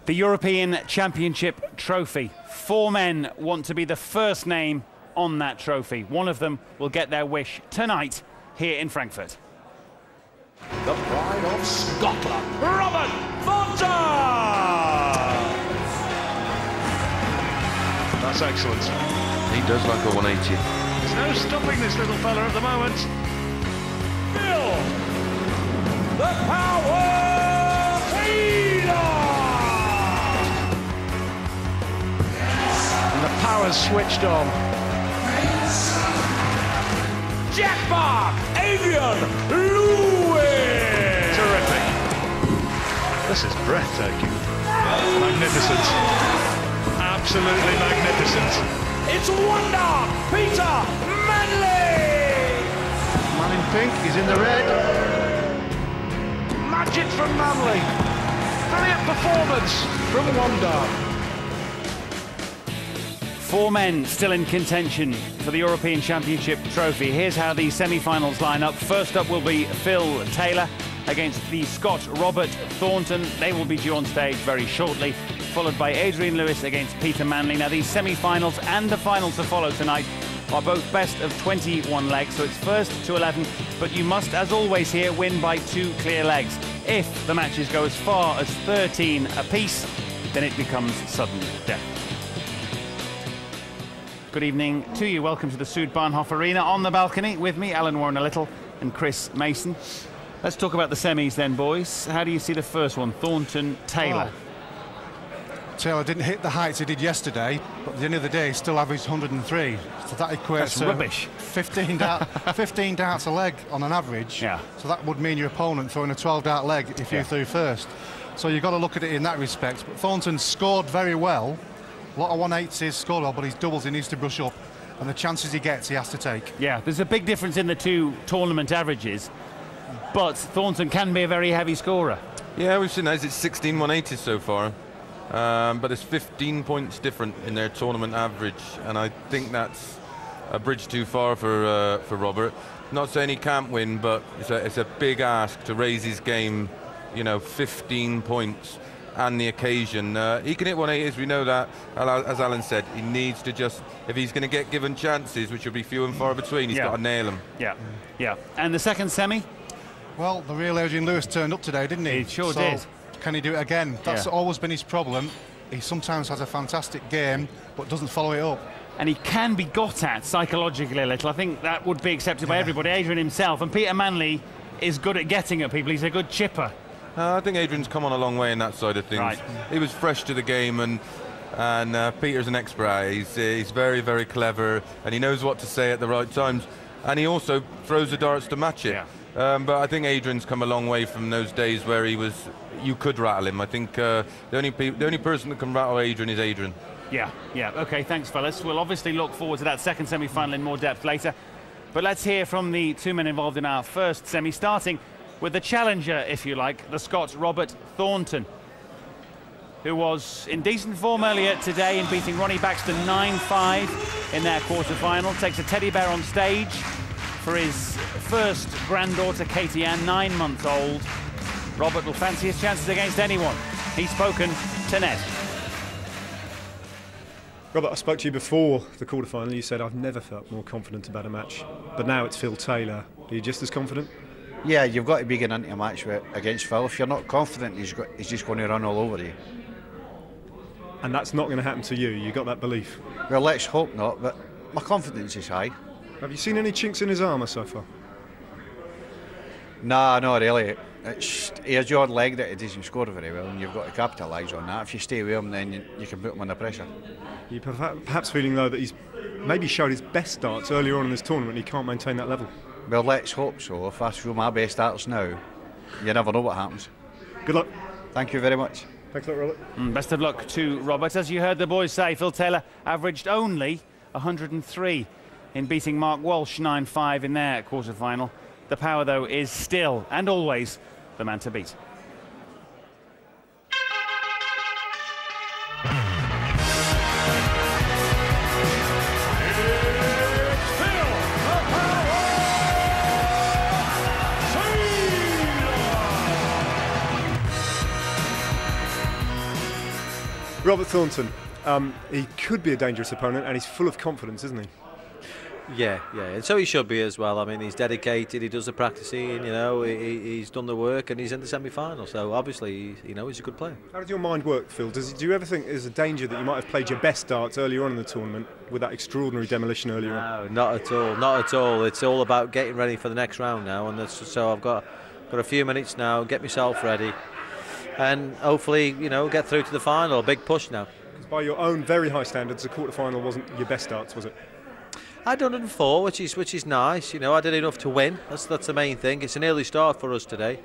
The European Championship trophy. 4 men want to be the first name on that trophy. One of them will get their wish tonight here in Frankfurt. The pride of Scotland, Robert Thornton! That's excellent. He does like a 180. There's no stopping this little fella at the moment. Phil, the power Taylor! And the power's switched on. Jack Bark, Adrian Lewis! Terrific. This is breathtaking. Magnificent. Absolutely magnificent. It's Wonder Peter Manley! Man in pink, he's in the red. Magic from Manley. Brilliant performance from Wonder. 4 men still in contention for the European Championship trophy. Here's how the semi-finals line up. First up will be Phil Taylor against the Scot Robert Thornton. They will be due on stage very shortly, followed by Adrian Lewis against Peter Manley. Now, these semi-finals and the finals to follow tonight are both best of 21 legs, so it's first to 11, but you must, as always here, win by 2 clear legs. If the matches go as far as 13 apiece, then it becomes sudden death. Good evening to you. Welcome to the Südbahnhof Arena. On the balcony with me, Alan Warner-Little and Chris Mason. Let's talk about the semis then, boys. How do you see the first one? Thornton, Taylor. Taylor didn't hit the heights he did yesterday, but at the end of the day, he still averaged 103. So that equates to rubbish. 15 darts a leg on an average. Yeah. So that would mean your opponent throwing a 12-dart leg if you threw first. So you've got to look at it in that respect. But Thornton scored very well. A lot of 180s scored well, but his doubles he needs to brush up. And the chances he gets, he has to take. Yeah, there's a big difference in the 2 tournament averages, but Thornton can be a very heavy scorer. Yeah, we've seen that. It's 16 180s so far. But it's 15 points different in their tournament average, and I think that's a bridge too far for Robert. Not saying he can't win, but it's a big ask to raise his game, you know, 15 points and the occasion. He can hit 180s, we know that. As Alan said, he needs to just, if he's going to get given chances, which will be few and far between, he's got to nail them. Yeah. And the second semi? Well, the real Adrian Lewis turned up today, didn't he? He sure did. Can he do it again? That's always been his problem. He sometimes has a fantastic game, but doesn't follow it up. And he can be got at psychologically a little. I think that would be accepted by everybody, Adrian himself. And Peter Manley is good at getting at people. He's a good chipper. I think Adrian's come on a long way in that side of things. Right. He was fresh to the game, and Peter's an expert. He's very, very clever, and he knows what to say at the right times. And he also throws the darts to match it. Yeah. But I think Adrian's come a long way from those days where you could rattle him. I think the only person that can rattle Adrian is Adrian. Yeah. OK, thanks, fellas. We'll obviously look forward to that second semi-final in more depth later. But let's hear from the 2 men involved in our first semi, starting with the challenger, if you like, the Scot Robert Thornton, who was in decent form earlier today in beating Ronnie Baxter 9-5 in their quarter-final. Takes a teddy bear on stage for his first granddaughter, Katie Ann, 9 months old. Robert will fancy his chances against anyone. He's spoken to Ned. Robert, I spoke to you before the quarter-final. You said, I've never felt more confident about a match. But now it's Phil Taylor. Are you just as confident? Yeah, you've got to be getting into a match against Phil. If you're not confident, he's just going to run all over you. And that's not going to happen to you. You got that belief? Well, let's hope not, but my confidence is high. Have you seen any chinks in his armour so far? Nah, not really. He has your leg that he doesn't score very well, and you've got to capitalise on that. If you stay with him, then you can put him under pressure. You perhaps feeling, though, that he's maybe showed his best darts earlier on in this tournament, he can't maintain that level? Well, let's hope so. If I throw my best darts now, you never know what happens. Good luck. Thank you very much. Thanks a lot, Robert. Best of luck to Robert. As you heard the boys say, Phil Taylor averaged only 103 in beating Mark Walsh 9-5 in their quarter-final. The power, though, is still and always the man to beat. Robert Thornton, he could be a dangerous opponent, and he's full of confidence, isn't he? Yeah, and so he should be as well. I mean, he's dedicated, he does the practicing, you know, he's done the work, and he's in the semi-final, so obviously, you know, he's a good player. How does your mind work, Phil? Do you ever think there's a danger that you might have played your best darts earlier on in the tournament with that extraordinary demolition earlier on? No, not at all, not at all. It's all about getting ready for the next round now, and so I've got a few minutes now, get myself ready, and hopefully, you know, get through to the final. A big push now. Because by your own very high standards, the quarter-final wasn't your best darts, was it? I done 104, which is nice. You know, I did enough to win. That's the main thing. It's an early start for us today,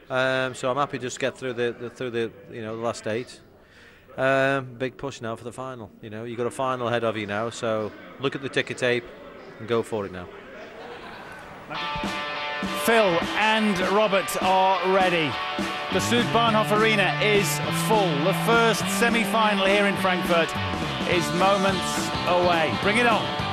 so I'm happy to just get through the you know, the last 8. Big push now for the final. You know, you got a final ahead of you now, so look at the ticker tape and go for it now. Phil and Robert are ready. The Südbahnhof Arena is full. The first semi-final here in Frankfurt is moments away. Bring it on.